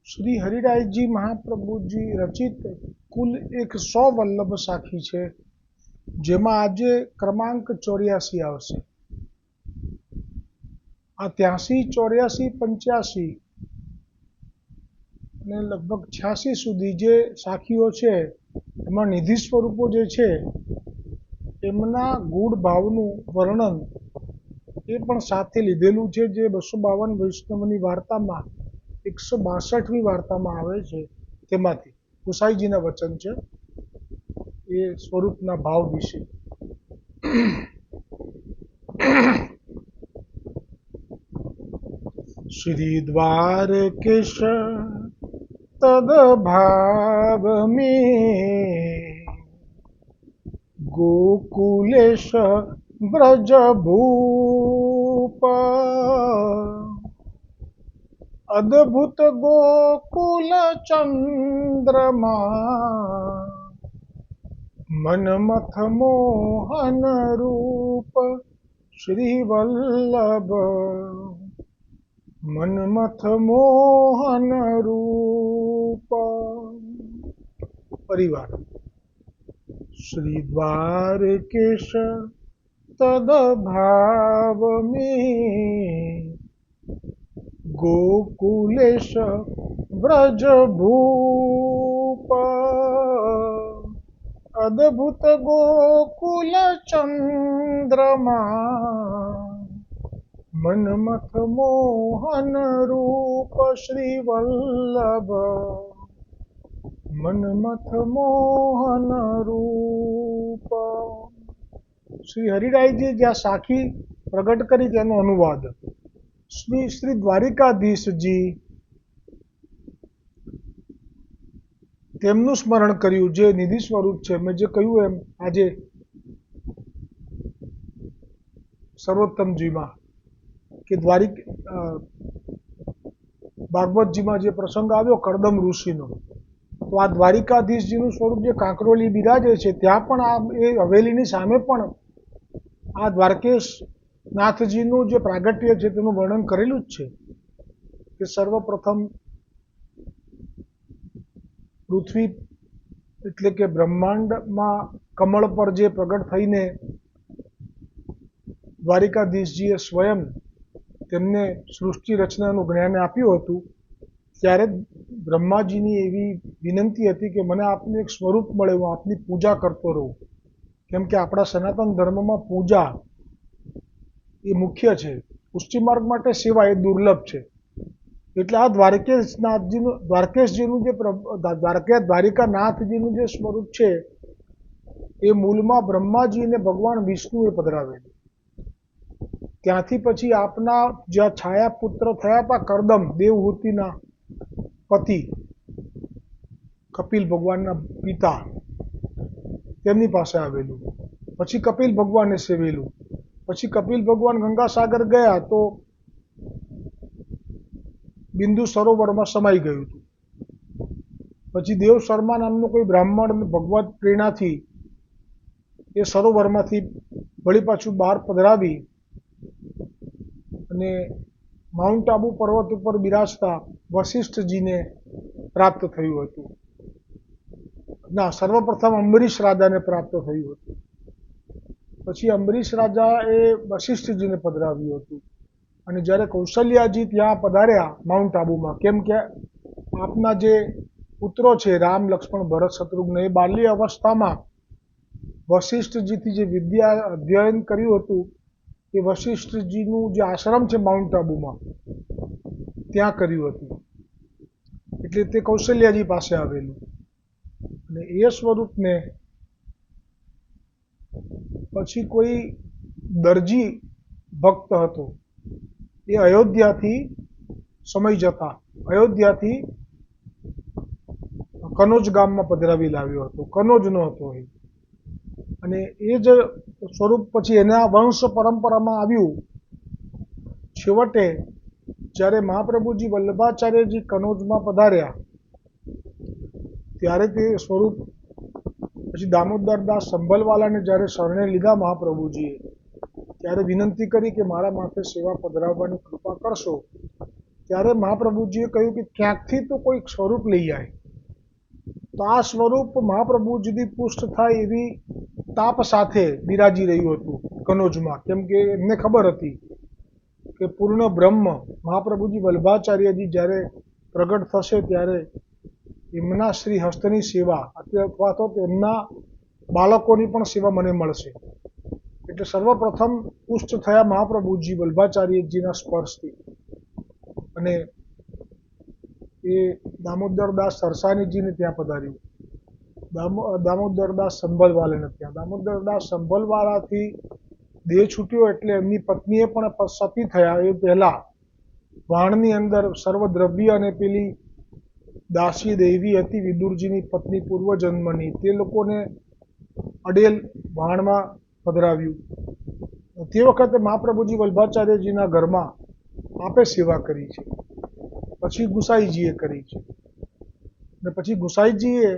श्री हरिराय जी महाप्रभु जी रचित कुल 100 वल्लभ साखी है, जेमा आज क्रमांक 84 आवशे। आ 83, 84, 85 ने लगभग 86 सुधी जे साखीओ छे एमां निधि स्वरूपो जे छे एमना गुण भावनुं वर्णन ए पण साथे लीधेलुं छे, जे 252 वैष्णवनी वार्तामां 162મી वार्तामां आवे छे। तेमांथी गोसाईजीना वचन छे ए स्वरूपना भाव विશે। श्री द्वारकेश तद्भाव में गोकुलेश ब्रज भूप अद्भुत गोकुल चंद्रमा मनमथ मोहन रूप श्री वल्लभ मनमथ मोहन रूप। परिवार श्री द्वारकेश तद्भाव में गोकुलेश ब्रज भूप अद्भुत गोकुल चंद्रमा मनमथ मोहन रूप श्री वल्लभ मनमथ मोहन रूप। श्री हरिरायजी ज्यां साखी प्रगट करी तेनो अनुवाद श्री द्वारिकाधीश जी તેમનું સ્મરણ કર્યું, જે નિધિ સ્વરૂપ છે। મેં જે કહ્યું એમ આજે સર્વોત્તમજીમાં કે ભાગવતજીમાં જે પ્રસંગ આવ્યો કરદમ ઋષિનો, તો આ દ્વારિકાધીશજીનું સ્વરૂપ જે કાંકરોલી બિરાજે છે ત્યાં પણ આ એ હવેલીની સામે પણ આ દ્વારકેશ નાથજીનું જે પ્રાગટ્ય છે તેનું વર્ણન કરેલું જ છે કે સર્વપ્રથમ પૃથ્વી એટલે કે બ્રહ્માંડમાં કમળ પર જે પ્રગટ થઈને દ્વારિકાધીશજીએ સ્વયં તેમને સૃષ્ટિ રચનાનું જ્ઞાન આપ્યું હતું, ત્યારે બ્રહ્માજીની એવી વિનંતી હતી કે મને આપનું એક સ્વરૂપ મળે, હું આપની પૂજા કરતો રહું, કેમ કે આપણા સનાતન ધર્મમાં પૂજા એ મુખ્ય છે, પુષ્ટિ માર્ગ માટે સેવા એ દુર્લભ છે। એટલે આ દ્વારકેશજીનું જે દ્વારિકાનાથજીનું જે સ્વરૂપ છે એ મૂળમાં બ્રહ્માજી અને ભગવાન વિષ્ણુએ પધરાવેલું। ત્યાંથી પછી આપના જ્યાં છાયા પુત્ર થયા હતા કરદમ દેવહૂતિના પતિ કપિલ ભગવાનના પિતા, તેમની પાસે આવેલું, પછી કપિલ ભગવાને સેવેલું, પછી કપિલ ભગવાન ગંગાસાગર ગયા તો બિંદુ સરોવરમાં સમાઈ ગયું હતું। પછી દેવ શર્મા નામનું કોઈ બ્રાહ્મણ ભગવત પ્રેરણાથી એ સરોવરમાંથી વળી પાછું બહાર પધરાવી અને માઉન્ટ આબુ પર્વત ઉપર બિરાજતા વશિષ્ઠજીને પ્રાપ્ત થયું હતું। ના, સર્વપ્રથમ અંબરીશ રાજાને પ્રાપ્ત થયું હતું, પછી અંબરીશ રાજા એ વશિષ્ઠજીને પધરાવ્યું હતું। અને જ્યારે કૌશલ્યાજી ત્યાં પધાર્યા માઉન્ટ આબુમાં, કેમ કે આપના જે પુત્રો છે રામ, લક્ષ્મણ, ભરત, શત્રુઘ્ન એ બાલ્ય અવસ્થામાં વશિષ્ઠજીથી જે વિદ્યા અધ્યયન કર્યું હતું એ વશિષ્ઠજીનું જે આશ્રમ છે માઉન્ટ આબુમાં ત્યાં કર્યું હતું, એટલે તે કૌશલ્યાજી પાસે આવેલું। અને એ સ્વરૂપને પછી કોઈ દરજી ભક્ત હતો, એ અયોધ્યાથી સમય જતા અયોધ્યાથી કનોજ ગામમાં પધરાવી લાવ્યો હતો, કનોજનો હતો એ। અને એ જ સ્વરૂપ પછી એના વંશ પરંપરામાં આવ્યું। છેવટે જ્યારે મહાપ્રભુજી વલ્લભાચાર્યજી કનોજમાં પધાર્યા ત્યારે તે સ્વરૂપ પછી દામોદરદાસ સંભલવાલાને જ્યારે શરણે લીધા મહાપ્રભુજીએ, ત્યારે વિનંતી કરી કે મારા માથે સેવા પધરાવવાની કૃપા કરશો। ત્યારે મહાપ્રભુજીએ કહ્યું કે ક્યાંકથી તો કોઈક સ્વરૂપ લઈ આવે, તો આ સ્વરૂપ મહાપ્રભુજીથી પુષ્ટ થાય એવી તાપ સાથે બિરાજી રહ્યું હતું કનોજમાં, કેમ કે એમને ખબર હતી કે પૂર્ણ બ્રહ્મ મહાપ્રભુજી વલ્ભાચાર્યજી જ્યારે પ્રગટ થશે ત્યારે એમના શ્રી હસ્તની સેવા અથવા તો તેમના બાળકોની પણ સેવા મને મળશે. એટલે સર્વપ્રથમ પુષ્ટ થયા મહાપ્રભુજી વલ્ભાચાર્યજીના સ્પર્શથી, અને એ દામોદરદાસ સરસાનીજીને ત્યાં પધાર્યું, દામોદરદાસ સંભલવાલાને ત્યાં. દામોદરદાસ સંભલવાલાથી દેહ છૂટ્યો એટલે એમની પત્નીએ પણ સતી થયા એ પહેલા વાણની અંદર સર્વ દ્રવ્ય અને પેલી દાસી દેવી હતી વિદુરજીની પત્ની પૂર્વજન્મની, તે લોકોને અડેલ વાણમાં પધરાવ્યું. તે વખતે મહાપ્રભુજી વલ્ભાચાર્યજીના ઘરમાં આપે સેવા કરી છે, પછી ગુસાઈજીએ કરી છે, અને પછી ગુસાઈજીએ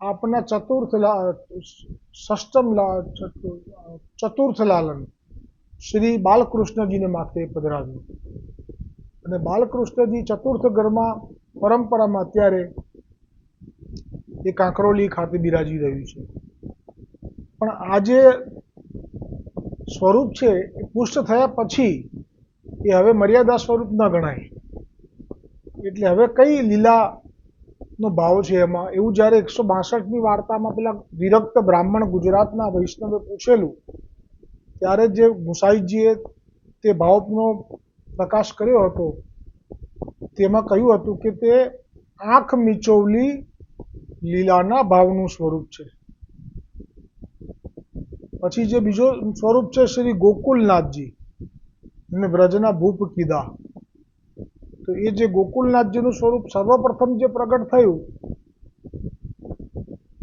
આપના ચતુર્થ લાલન શ્રી બાલકૃષ્ણજીને માથે પધરાવ્યું. અને બાલકૃષ્ણજી ચતુર્થ ઘરમાં પરંપરામાં અત્યારે એ કાંકરોલી ખાતે બિરાજી રહ્યું છે. પણ આ જે સ્વરૂપ છે એ પુષ્ટ થયા પછી એ હવે મર્યાદા સ્વરૂપ ન ગણાય. એટલે હવે કઈ લીલાનો ભાવ છે એમાં, એવું જ્યારે 162ની વાર્તામાં પેલા વિરક્ત બ્રાહ્મણ ગુજરાતના વૈષ્ણવે પૂછેલું, ત્યારે જે ગુસાઈજીએ તે ભાવનો પ્રકાશ કર્યો હતો તેમાં કહ્યું હતું કે તે આંખ મીચોવલી લીલાના ભાવનું સ્વરૂપ છે. પછી જે બીજો સ્વરૂપ છે શ્રી ગોકુલનાથજી અને વ્રજના ભૂપ કીધા, તો એ જે ગોકુલનાથજીનું સ્વરૂપ સર્વપ્રથમ જે પ્રગટ થયું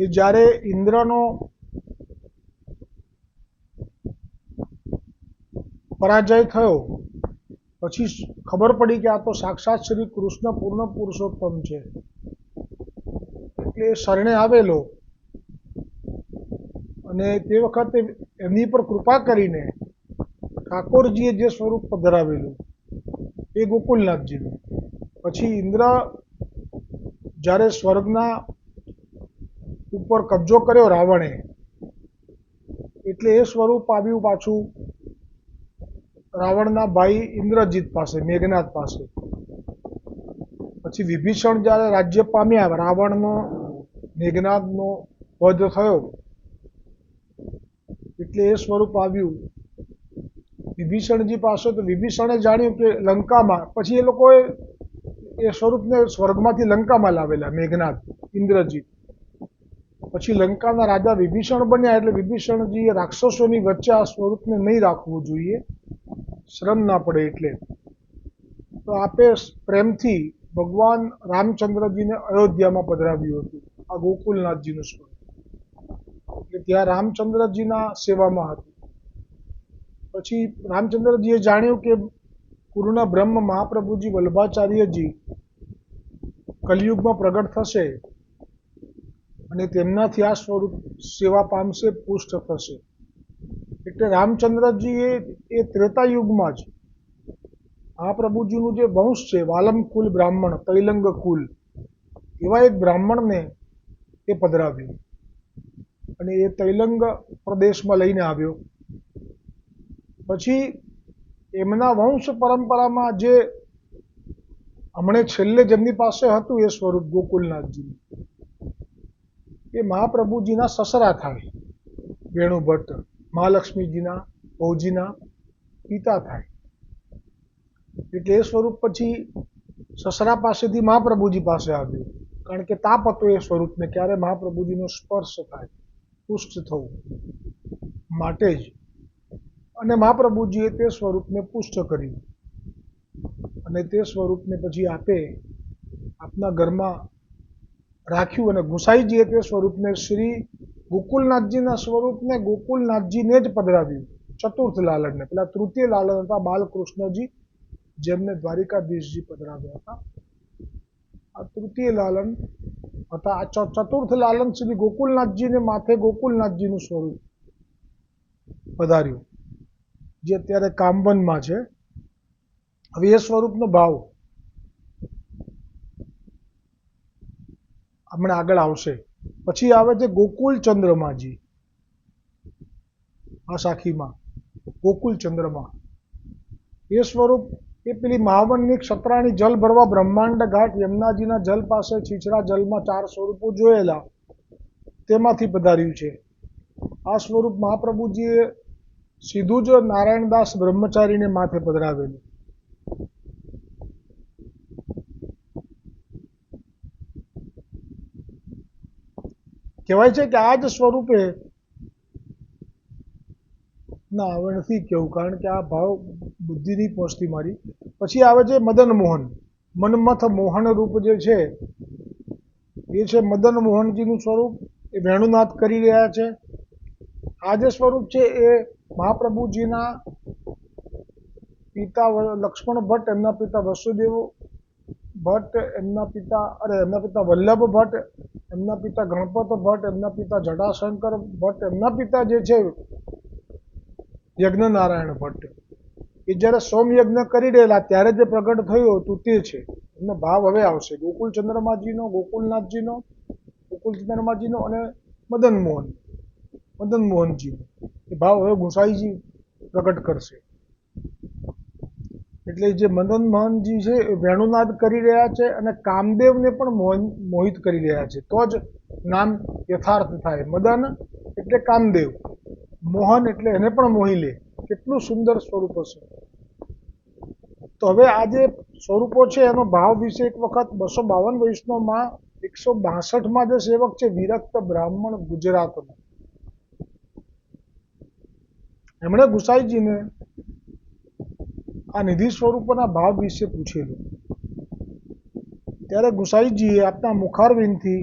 એ જ્યારે ઇન્દ્રનો પરાજય થયો પછી ખબર પડી કે આ તો સાક્ષાત શ્રી કૃષ્ણ પૂર્ણ પુરુષોત્તમ છે, એટલે એ શરણે આવેલો અને તે વખતે એમની પર કૃપા કરીને ઠાકોરજીએ જે સ્વરૂપ પધરાવેલું એ ગોકુલનાથજીનું. પછી ઇન્દ્ર જ્યારે સ્વર્ગના ઉપર કબજો કર્યો રાવણે, એટલે એ સ્વરૂપ આવ્યું પાછું રાવણના ભાઈ ઇન્દ્રજીત પાસે, મેઘનાદ પાસે. પછી વિભીષણ જ્યારે રાજ્ય પામ્યા, રાવણનો મેઘનાદનો વધ થયો એટલે એ સ્વરૂપ આવ્યું વિભીષણજી પાસે. તો વિભીષણે જાણ્યું કે લંકામાં, પછી એ લોકોએ એ સ્વરૂપને સ્વર્ગમાંથી લંકામાં લાવેલા મેઘનાદ ઇન્દ્રજીત. પછી લંકાના રાજા વિભીષણ બન્યા એટલે વિભીષણજીએ રાક્ષસોની વચ્ચે આ સ્વરૂપને નહીં રાખવું જોઈએ, શ્રમ ના પડે એટલે. તો આપે પ્રેમથી ભગવાન રામચંદ્રજીને અયોધ્યામાં પધરાવ્યું હતું આ ગોકુલનાથજીનું સ્વરૂપ, એટલે ત્યાં રામચંદ્રજીના સેવામાં હતું. પછી રામચંદ્રજીએ જાણ્યું કે પૂર્ણ બ્રહ્મ મહાપ્રભુજી વલ્ભાચાર્યજી કલિયુગમાં પ્રગટ થશે અને તેમનાથી આ સ્વરૂપ સેવા પામશે, પુષ્ટ થશે. એટલે રામચંદ્રજીએ એ ત્રેતાયુગમાં જ મહાપ્રભુજીનું જે વંશ છે વાલમ કુલ બ્રાહ્મણ, તૈલંગ કુલ, એવા એક બ્રાહ્મણને એ પધરાવ્યું અને એ તૈલંગ પ્રદેશમાં લઈને આવ્યો. પછી એમના વંશ પરંપરામાં જે હમણે છેલ્લે જેમની પાસે હતું એ સ્વરૂપ ગોકુલનાથજી, એ મહાપ્રભુજીના સસરા થાય, વેણુ ભટ્ટ મહાલક્ષ્મીજીના ભૌજીના પિતા થાય. એટલે એ સ્વરૂપ પછી સસરા પાસેથી મહાપ્રભુજી પાસે આવ્યું, કારણ કે તાપ હતો એ સ્વરૂપને ક્યારે મહાપ્રભુજીનો સ્પર્શ થાય, પુષ્ટ થવું માટે જ. અને મહાપ્રભુજીએ તે સ્વરૂપને પુષ્ટ કર્યું અને તે સ્વરૂપને પછી આપે આપના ઘરમાં રાખ્યું. અને ગુસાઈજીએ તે સ્વરૂપને શ્રી ગોકુલનાથજીના સ્વરૂપને ગોકુલનાથજીને જ પધરાવ્યું, ચતુર્થ લાલનને. પેલા તૃતીય લાલન હતા બાલકૃષ્ણજી, જેમને દ્વારિકાધીશજી પધરાવ્યા હતા. આ તૃતીય લાલન હતા. આ ચતુર્થ લાલન શ્રી ગોકુલનાથજીને માથે ગોકુલનાથજીનું સ્વરૂપ પધાર્યું, જે અત્યારે કામવનમાં છે. હવે એ સ્વરૂપનો ભાવ હમણાં આગળ આવશે. પછી આવે છે ગોકુલ ચંદ્રમાજી આ સાખીમાં. ગોકુલ ચંદ્રમા એ સ્વરૂપ એ પેલી મહાવનની ક્ષત્રાણી જલ ભરવા બ્રહ્માંડ ઘાટ યમુનાજીના જલ પાસે છીછરા જલમાં 4 સ્વરૂપો જોયેલા તેમાંથી પધાર્યું છે. આ સ્વરૂપ મહાપ્રભુજીએ સીધું જ નારાયણદાસ બ્રહ્મચારીને માથે પધરાવેલું. કહેવાય છે કે આ જ સ્વરૂપે, ના હવે નથી કેવું, કારણ કે આ ભાવ બુદ્ધિ નહીં પહોંચતી મારી. પછી આવે છે મદન મોહન. મન્મથ મોહન રૂપ જે છે એ છે મદન મોહનજીનું સ્વરૂપ. એ વેણુનાદ કરી રહ્યા છે. આ જે સ્વરૂપ છે એ મહાપ્રભુજીના પિતા લક્ષ્મણ ભટ્ટ, એમના પિતા વસુદેવ ભટ્ટ, એમના પિતા વલ્લભ ભટ્ટ, એમના પિતા ગણપત ભટ્ટ, એમના પિતા જટાશંકર ભટ્ટ, એમના પિતા જે છે યજ્ઞનારાયણ ભટ્ટ, એ જ્યારે સોમયજ્ઞ કરી રહેલા ત્યારે જે પ્રગટ થયું હતું તે છે. એમનો ભાવ હવે આવશે ગોકુલ ચંદ્રમાજીનો, ગોકુલનાથજીનો, ગોકુલ ચંદ્રમાજીનો અને મદન મોહનજીનો. એ ભાવ હવે ગુસાઈજી પ્રગટ કરશે. એટલે જે મદન મોહનજી છે એ વેણુનાદ કરી રહ્યા છે અને કામદેવને પણ મોહિત કરી રહ્યા છે. તો જ નામ યથાર્થ થાય. મદન એટલે કામદેવ, મોહન એટલે એને પણ મોહી લે. કેટલું સુંદર સ્વરૂપ હશે. તો હવે આ જે સ્વરૂપો છે એનો ભાવ વિશે એક વખત 252 વૈષ્ણવમાં 162માં જે સેવક છે વિરક્ત બ્રાહ્મણ ગુજરાતનો, એમણે ગુસાઈજીને આ નિધિ સ્વરૂપોના ભાવ વિશે પૂછેલું. ત્યારે ગુસાઈજીએ આપના મુખારવિંદથી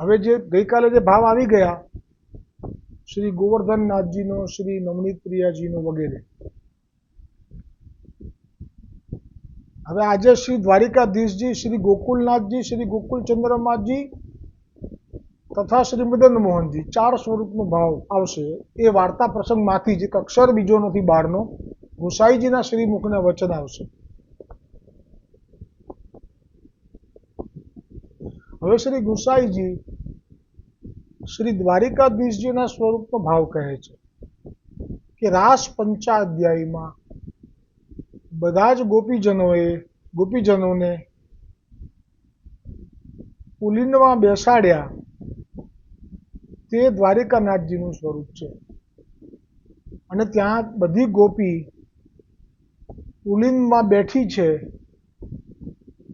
હવે જે ગઈકાલે જે ભાવ આવી ગયા શ્રી ગોવર્ધનનાથજીનો, શ્રી નવનીત પ્રિયાજીનો વગેરે, હવે આજે શ્રી દ્વારિકાધીશજી, શ્રી ગોકુલનાથજી, શ્રી ગોકુલ ચંદ્રમાજી તથા શ્રી મદન મોહનજી 4 સ્વરૂપનો ભાવ આવશે. એ વાર્તા પ્રસંગમાંથી જ એક અક્ષર બીજો નથી બહારનો, ગુસાઈજીના શ્રીમુખના વચન આવશે. હવે શ્રી ગુસાઈજી શ્રી દ્વારિકાધીશજીના સ્વરૂપનો ભાવ કહે છે કે રાસ પંચાધ્યાયમાં બધા જ ગોપીજનોને પુલિનમાં બેસાડ્યા તે દ્વારિકાનાથજીનું સ્વરૂપ છે. અને ત્યાં બધી ગોપી પુલિનમાં બેઠી છે.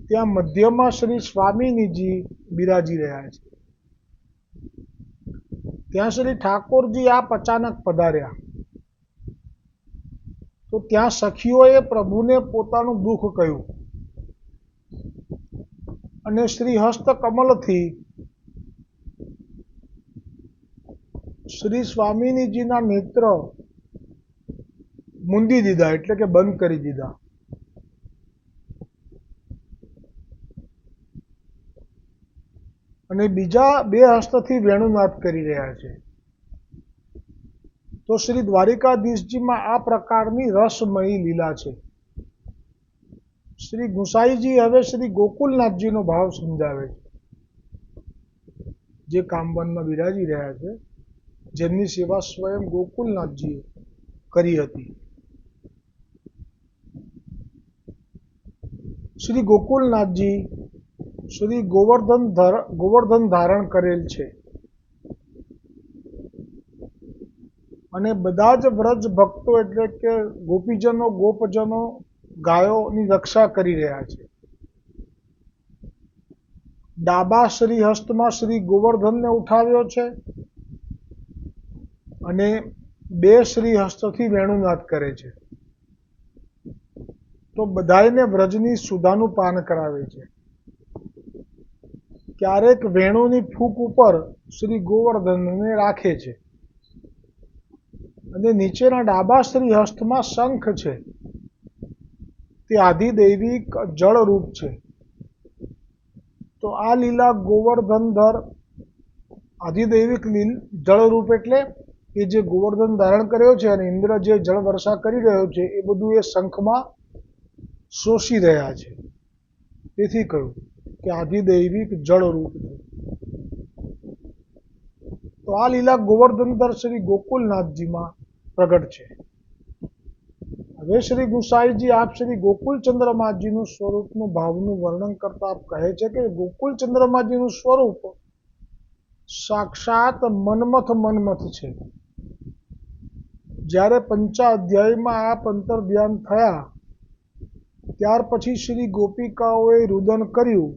ત્યાં મધ્યમાં શ્રી સ્વામિનીજી બિરાજી રહ્યા છે. ત્યાં શ્રી ઠાકોરજી આપ અચાનક પધાર્યા તો ત્યાં સખીઓએ પ્રભુને પોતાનું દુઃખ કહ્યું અને શ્રી હસ્ત કમલથી શ્રી સ્વામિનીજીના નેત્ર મૂંદી દીધા, એટલે કે બંધ કરી દીધા. અને બીજા 2 હસ્તથી વેણુનાદ કરી રહ્યા છે. તો શ્રી દ્વારિકાધીશજીમાં આ પ્રકારની રસમયી લીલા છે. શ્રી ગુસાઈજી હવે શ્રી ગોકુલનાથજીનો ભાવ સમજાવે છે, જે કામવનમાં બિરાજી રહ્યા છે, જેમની સેવા સ્વયં ગોકુલનાથજીએ કરી હતી. શ્રી ગોકુલનાથજી શ્રી ગોવર્ધન ધારણ કરેલ છે અને બધા જ વ્રજ ભક્તો એટલે કે ગોપજનો ગાયોની રક્ષા કરી રહ્યા છે. ડાબા શ્રી હસ્તમાં શ્રી ગોવર્ધનને ઉઠાવ્યો છે અને 2 શ્રી હસ્તથી વેણુનાદ કરે છે. તો બધાયને વ્રજની સુધાનું પાન કરાવે છે. ક્યારેક વેણુની ફૂંક ઉપર શ્રી ગોવર્ધનને રાખે છે અને નીચેના ડાબા શ્રી હસ્તમાં શંખ છે. તે આધિદૈવિક જળરૂપ છે. તો આ લીલા ગોવર્ધનધર આધિદૈવિક જળરૂપ એટલે એ જે ગોવર્ધન ધારણ કર્યો છે અને ઇન્દ્ર જે જળ વર્ષા કરી રહ્યો છે એ બધું એ શંખમાં શોષી રહ્યા છે. તેથી કહ્યું કે આધિદૈવિક જળરૂપ છે. તો આ લીલા ગોવર્ધનધર શ્રી ગોકુલનાથજીમાં પ્રગટ છે. હવે શ્રી ગુસાઈજી આપ શ્રી ગોકુલચંદ્રમાજીનું સ્વરૂપનું ભાવનું વર્ણન કરતા આપ કહે છે કે ગોકુલચંદ્રમાજીનું સ્વરૂપ સાક્ષાત મન્મથ છે. જ્યારે પંચાધ્યાયમાં આપ અંતર ધ્યાન થયા ત્યાર પછી શ્રી ગોપિકાઓએ રુદન કર્યું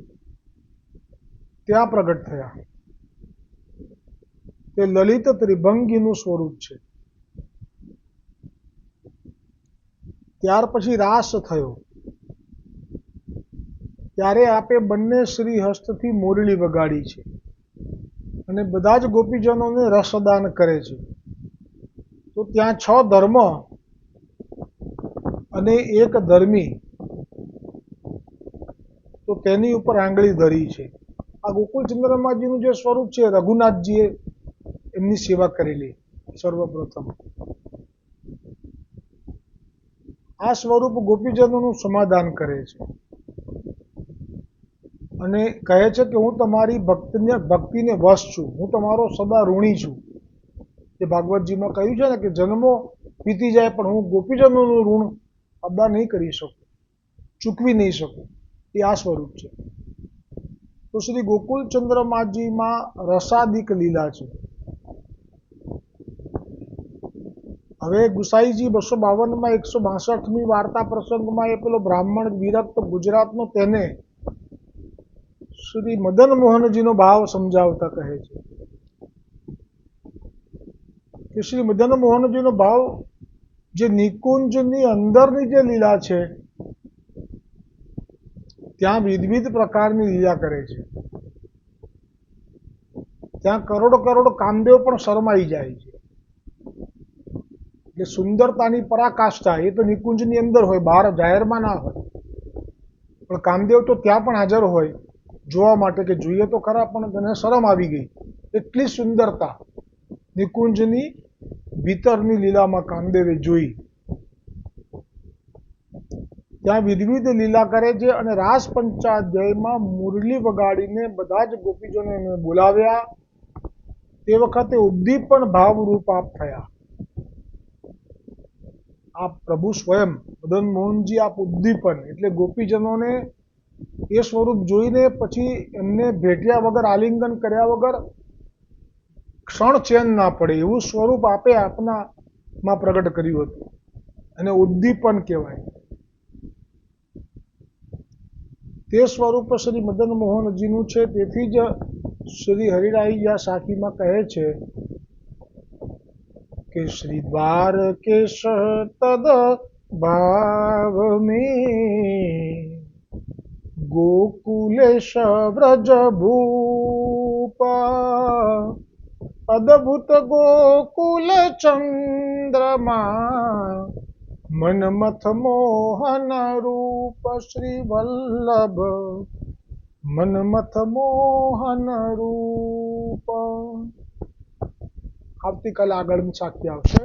ત્યાં પ્રગટ થયા. તે લલિત ત્રિભંગીનું સ્વરૂપ છે. ત્યાર પછી રાસ થયો ત્યારે આપે બંને શ્રી હસ્તથી મોરલી વગાડી છે અને બધા જ ગોપીજનોને રસદાન કરે છે. તો ત્યાં 6 ધર્મ અને એક ધર્મી, તો તેની ઉપર આંગળી ધરી છે. આ ગોકુલચંદ્રમાજીનું જે સ્વરૂપ છે રઘુનાથજીએ એમની સેવા કરેલી સર્વપ્રથમ. આ સ્વરૂપ ગોપીજનોનું સમાધાન કરે છે અને કહે છે કે હું તમારી ભક્તિને વશ છું, હું તમારો સદા ઋણી છું. એ ભાગવતજીમાં કહ્યું છે ને કે જન્મો વીતી જાય પણ હું ગોપીજનોનું ઋણ અદા નહીં કરી શકું, ચૂકવી નહીં શકું. એ આ સ્વરૂપ છે. તો શ્રી ગોકુલચંદ્રમાજીમાં રસાદિક લીલા છે. હવે ગુસાઈજી 252માં 162મી વાર્તા પ્રસંગમાં એ પેલો બ્રાહ્મણ વિરક્ત ગુજરાતનો તેને શ્રી મદન મોહનજીનો ભાવ સમજાવતા કહે છે કે શ્રી મદન મોહનજીનો ભાવ જે નિકુંજની અંદરની જે લીલા છે ત્યાં વિવિધ પ્રકારની લીલા કરે છે. ત્યાં કરોડ કામદેવ પણ શરમાઈ જાય છે. એટલે સુંદરતાની પરાકાષ્ઠા એ તો નિકુંજની અંદર હોય, બહાર જાહેરમાં ના હોય. પણ કામદેવ તો ત્યાં પણ હાજર હોય જોવા માટે કે જોઈએ તો ખરા, પણ તેને શરમ આવી ગઈ. એટલી સુંદરતા નિકુંજની ભીતરની લીલામાં કામદેવે જોઈ. ત્યાં વિવિધ લીલા કરે છે અને રાસ પંચાધ્યાયમાં મુરલી વગાડીને બધા જ ગોપીજનોને બોલાવ્યા. તે વખતે ઉદ્દીપન ભાવરૂપ આપ થયા. આપ પ્રભુ સ્વયં મદન મોહનજી આપ ઉદ્દીપન એટલે ગોપીજનોને એ સ્વરૂપ જોઈને પછી એમને ભેટ્યા વગર, આલિંગન કર્યા વગર ક્ષણ ચેન ના પડે એવું સ્વરૂપ આપે આપનામાં પ્રગટ કર્યું હતું. અને ઉદ્દીપન કહેવાય. તે સ્વરૂપ શ્રી મદન મોહનજીનું છે. તેથી જ શ્રી હરિરાયજી આ સાખીમાં કહે છે કે શ્રી દ્વારકેશ તદ ભાવ મેં ગોકુલેશ વ્રજ ભૂપા અદભુત ગોકુલ ચંદ્રમા મનમથ મોહન રૂપ શ્રી વલ્લભ મનમથ મોહન રૂપ. આવતીકાલે આગળની સાખી આવશે.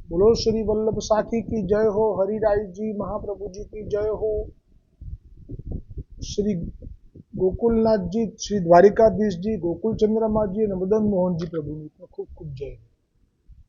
બોલો શ્રી વલ્લભ સાખી કી જય હો. હરિરાયજી મહાપ્રભુજી કી જય હો. શ્રી ગોકુલનાથજી, શ્રી દ્વારિકાધીશજી, ગોકુલચંદ્રમાજી અને મદન મોહનજી પ્રભુની ખૂબ ખૂબ જય.